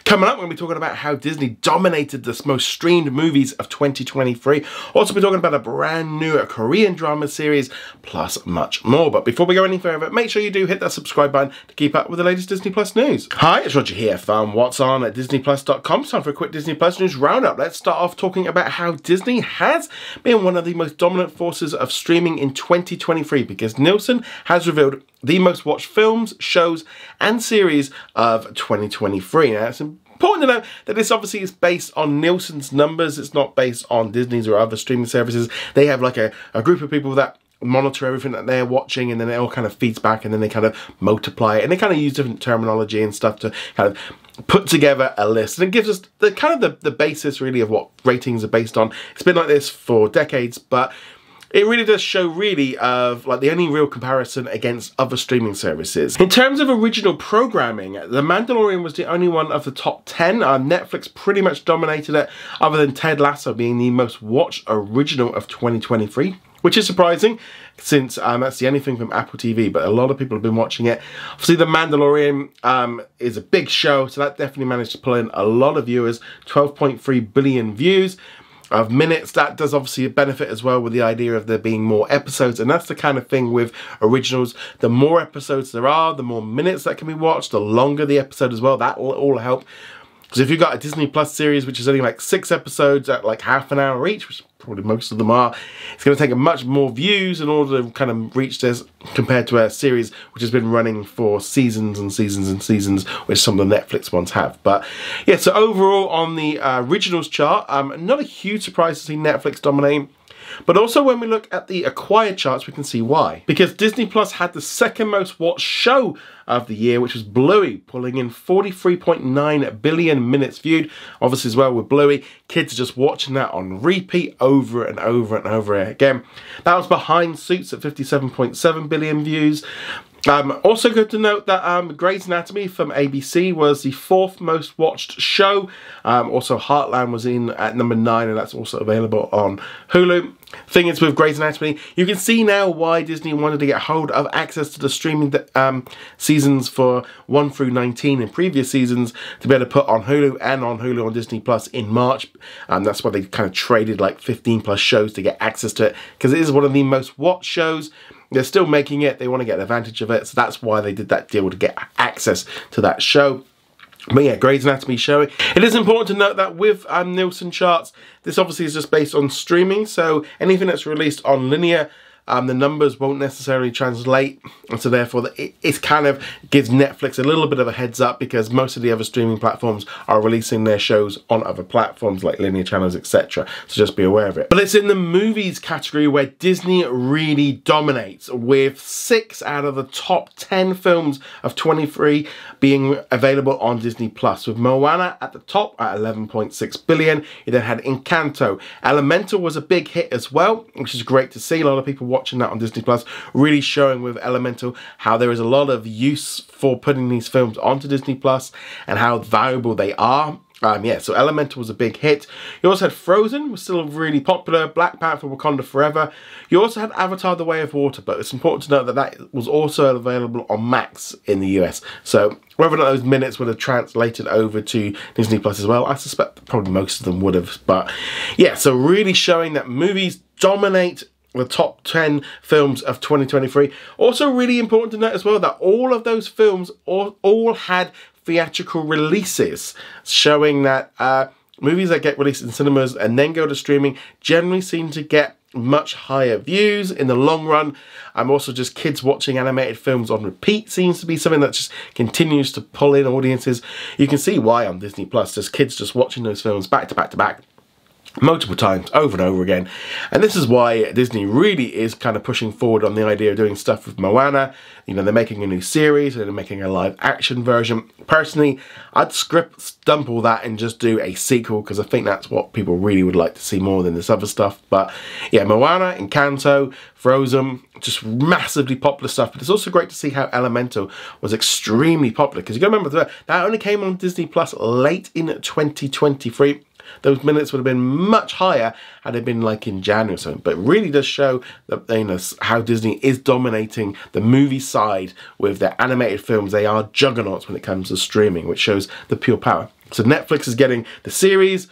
Coming up, we're going to be talking about how Disney dominated the most streamed movies of 2023. Also, we're talking about a brand new Korean drama series, plus much more. But before we go any further, make sure you do hit that subscribe button to keep up with the latest Disney Plus news. Hi, it's Roger here from What's On at DisneyPlus.com. It's time for a quick Disney Plus news roundup. Let's start off talking about how Disney has been one of the most dominant forces of streaming in 2023, because Nielsen has revealed the most watched films, shows, and series of 2023. Now, it's important to note that this obviously is based on Nielsen's numbers. It's not based on Disney's or other streaming services. They have like a group of people that monitor everything that they're watching, and then it all kind of feeds back, and then they kind of multiply it, and they kind of use different terminology and stuff to kind of put together a list, and it gives us the basis really of what ratings are based on. It's been like this for decades, but it really does show really of like the only real comparison against other streaming services. In terms of original programming, The Mandalorian was the only one of the top 10. Netflix pretty much dominated it, other than Ted Lasso being the most watched original of 2023. Which is surprising, since that's the only thing from Apple TV, but a lot of people have been watching it. Obviously, The Mandalorian is a big show, so that definitely managed to pull in a lot of viewers, 12.3 billion views of minutes. That does obviously benefit as well with the idea of there being more episodes, and that's the kind of thing with originals. The more episodes there are, the more minutes that can be watched, the longer the episode as well. That will all help. Because if you've got a Disney Plus series which is only like 6 episodes at like half an hour each, which probably most of them are, it's going to take much more views in order to kind of reach this, compared to a series which has been running for seasons and seasons and seasons, which some of the Netflix ones have. But yeah, so overall on the originals chart, not a huge surprise to see Netflix dominate. But also when we look at the acquired charts, we can see why. Because Disney Plus had the second most watched show of the year, which was Bluey, pulling in 43.9 billion minutes viewed. Obviously as well with Bluey, kids are just watching that on repeat over and over and over again. That was behind Suits at 57.7 billion views. Also good to note that Grey's Anatomy from ABC was the 4th most watched show. Also Heartland was in at number 9, and that's also available on Hulu. Thing is with Grey's Anatomy, you can see now why Disney wanted to get hold of access to the streaming seasons for 1 through 19 in previous seasons to be able to put on Hulu, and on Hulu on Disney Plus in March. That's why they kind of traded like 15 plus shows to get access to it, because it is one of the most watched shows. They're still making it, they want to get advantage of it, so that's why they did that deal to get access to that show. But yeah, Grey's Anatomy showing. It is important to note that with Nielsen charts, this obviously is just based on streaming, so anything that's released on linear, the numbers won't necessarily translate, and so therefore it kind of gives Netflix a little bit of a heads up, because most of the other streaming platforms are releasing their shows on other platforms like linear channels, etc. So just be aware of it. But it's in the movies category where Disney really dominates, with 6 out of the top 10 films of 23 being available on Disney Plus, with Moana at the top at 11.6 billion. You then had Encanto. Elemental was a big hit as well, which is great to see. A lot of people watching that on Disney Plus, really showing with Elemental how there is a lot of use for putting these films onto Disney Plus and how valuable they are. Yeah, so Elemental was a big hit. You also had Frozen, was still really popular. Black Panther, Wakanda Forever. You also had Avatar: The Way of Water, but it's important to note that that was also available on Max in the US. So whether or not those minutes would have translated over to Disney Plus as well, I suspect probably most of them would have. But yeah, so really showing that movies dominate the top 10 films of 2023. Also really important to note as well that all of those films all had theatrical releases, showing that movies that get released in cinemas and then go to streaming generally seem to get much higher views in the long run. Also just kids watching animated films on repeat seems to be something that just continues to pull in audiences. You can see why on Disney Plus, there's kids just watching those films back to back to back, multiple times over and over again. And this is why Disney really is kind of pushing forward on the idea of doing stuff with Moana. You know, they're making a new series, they're making a live action version. Personally, I'd dump all that and just do a sequel, because I think that's what people really would like to see more than this other stuff. But yeah, Moana, Encanto, Frozen, just massively popular stuff. But it's also great to see how Elemental was extremely popular, because you gotta remember that only came on Disney Plus late in 2023. Those minutes would have been much higher had it been like in January or something. But it really does show that, you know, how Disney is dominating the movie side with their animated films. They are juggernauts when it comes to streaming, which shows the pure power So Netflix is getting the series,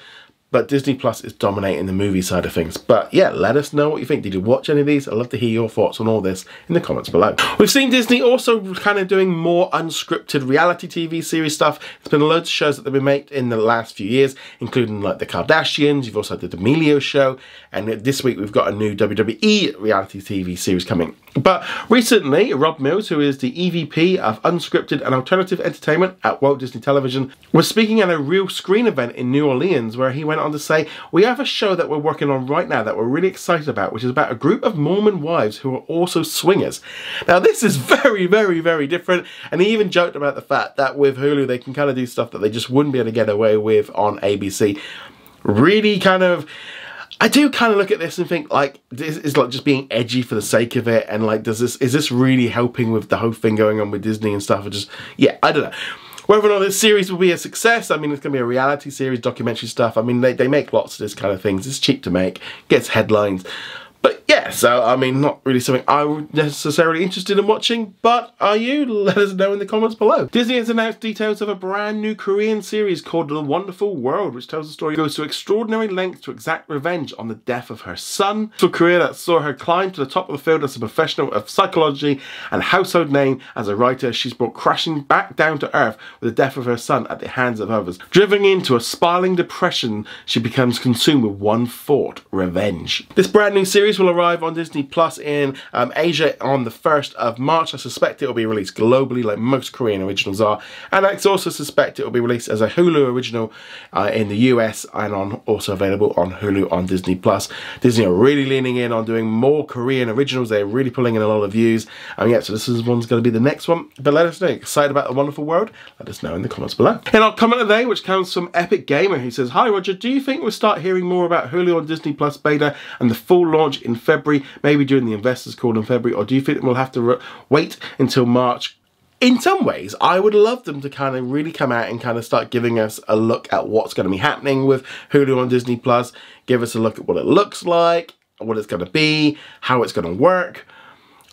but Disney Plus is dominating the movie side of things. But yeah, let us know what you think. Did you watch any of these? I'd love to hear your thoughts on all this in the comments below. We've seen Disney also kind of doing more unscripted reality TV series stuff. There's been loads of shows that they've been made in the last few years, including like the Kardashians. You've also had the D'Amelio show. And this week we've got a new WWE reality TV series coming. But recently, Rob Mills, who is the EVP of Unscripted and Alternative Entertainment at Walt Disney Television, was speaking at a real screen event in New Orleans where he went on to say, "We have a show that we're working on right now that we're really excited about, which is about a group of Mormon wives who are also swingers." Now this is very, very, very different, and he even joked about the fact that with Hulu they can kind of do stuff that they just wouldn't be able to get away with on ABC. Really kind of... I do kind of look at this and think, like, this is like just being edgy for the sake of it, and like, is this really helping with the whole thing going on with Disney and stuff? Or just, yeah, I don't know. Whether or not this series will be a success, I mean, it's going to be a reality series, documentary stuff. I mean, they make lots of this kind of things. It's cheap to make, gets headlines. But yeah, so I mean, not really something I'm necessarily interested in watching, but are you? Let us know in the comments below. Disney has announced details of a brand new Korean series called The Wonderful World, which tells the story goes to extraordinary lengths to exact revenge on the death of her son. For a career that saw her climb to the top of the field as a professional of psychology and household name as a writer, she's brought crashing back down to earth with the death of her son at the hands of others. Driven into a spiraling depression, she becomes consumed with one thought: revenge. This brand new series will arrive on Disney Plus in Asia on the 1st of March. I suspect it will be released globally like most Korean originals are, and I also suspect it will be released as a Hulu original in the US and also available on Hulu on Disney Plus. Disney are really leaning in on doing more Korean originals. They're really pulling in a lot of views. Yeah, so this one's going to be the next one. But let us know. Excited about The Wonderful World? Let us know in the comments below. And our comment of the day, which comes from Epic Gamer, who says, "Hi Roger, do you think we'll start hearing more about Hulu on Disney Plus beta and the full launch in February, maybe during the investors call in February, or do you think we'll have to wait until March?" In some ways, I would love them to kind of really come out and kind of start giving us a look at what's going to be happening with Hulu on Disney Plus, give us a look at what it looks like, what it's going to be, how it's going to work.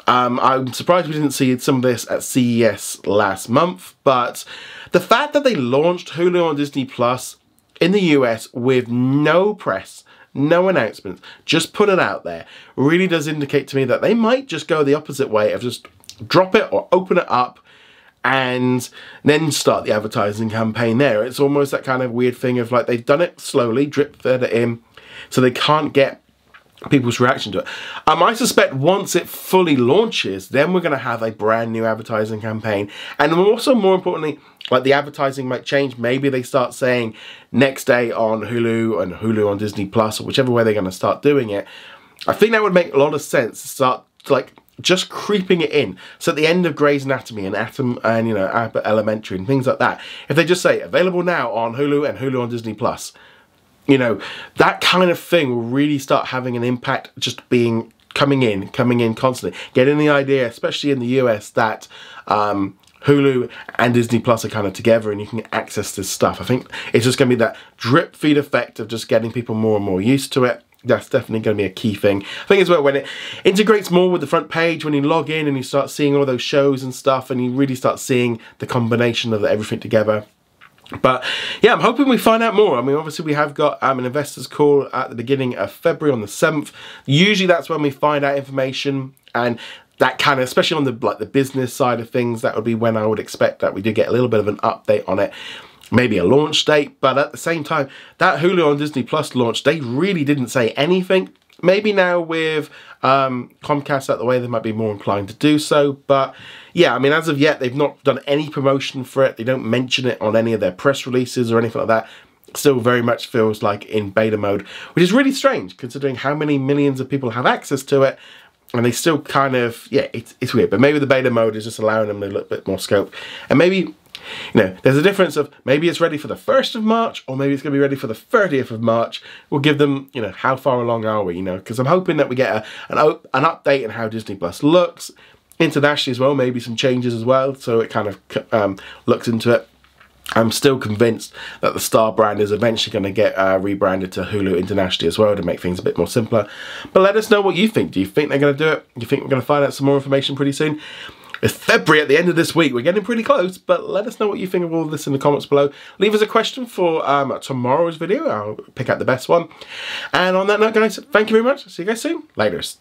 I'm surprised we didn't see some of this at CES last month, but the fact that they launched Hulu on Disney Plus in the US with no press, no announcements, just put it out there, really does indicate to me that they might just go the opposite way of just drop it or open it up and then start the advertising campaign there. It's almost that kind of weird thing of like they've done it slowly, drip fed it in, so they can't get people's reaction to it. I suspect once it fully launches, then we're going to have a brand new advertising campaign, and also more importantly, like the advertising might change. Maybe they start saying next day on Hulu and Hulu on Disney Plus, or whichever way they're going to start doing it. I think that would make a lot of sense to start like just creeping it in. So at the end of Grey's Anatomy and you know, Abbott Elementary and things like that, if they just say available now on Hulu and Hulu on Disney Plus, you know, that kind of thing will really start having an impact, just being coming in constantly, getting the idea, especially in the US, that Hulu and Disney Plus are kind of together and you can access this stuff. I think it's just going to be that drip feed effect of just getting people more and more used to it. That's definitely going to be a key thing. I think as well, when it integrates more with the front page, when you log in and you start seeing all those shows and stuff, and you really start seeing the combination of everything together. But yeah, I'm hoping we find out more. I mean, obviously we have got an investors call at the beginning of February on the 7th. Usually that's when we find out information, and that kind of, especially on the business side of things, that would be when I would expect that we do get a little bit of an update on it. Maybe a launch date, but at the same time, that Hulu on Disney Plus launch, they really didn't say anything. Maybe now with Comcast out the way, they might be more inclined to do so. But yeah, I mean, as of yet, they've not done any promotion for it. They don't mention it on any of their press releases or anything like that. It still very much feels like in beta mode, which is really strange considering how many millions of people have access to it. And they still kind of, yeah, it's weird. But maybe the beta mode is just allowing them a little bit more scope. And maybe, you know, there's a difference of maybe it's ready for the 1st of March, or maybe it's going to be ready for the 30th of March. We'll give them, you know, how far along are we, you know, because I'm hoping that we get an update on how Disney Plus looks. Internationally as well, maybe some changes as well, so it kind of looks into it. I'm still convinced that the Star brand is eventually going to get rebranded to Hulu internationally as well to make things a bit more simpler. But let us know what you think. Do you think they're going to do it? Do you think we're going to find out some more information pretty soon? It's February at the end of this week. We're getting pretty close, but let us know what you think of all this in the comments below. Leave us a question for tomorrow's video. I'll pick out the best one. And on that note, guys, thank you very much. See you guys soon. Laters.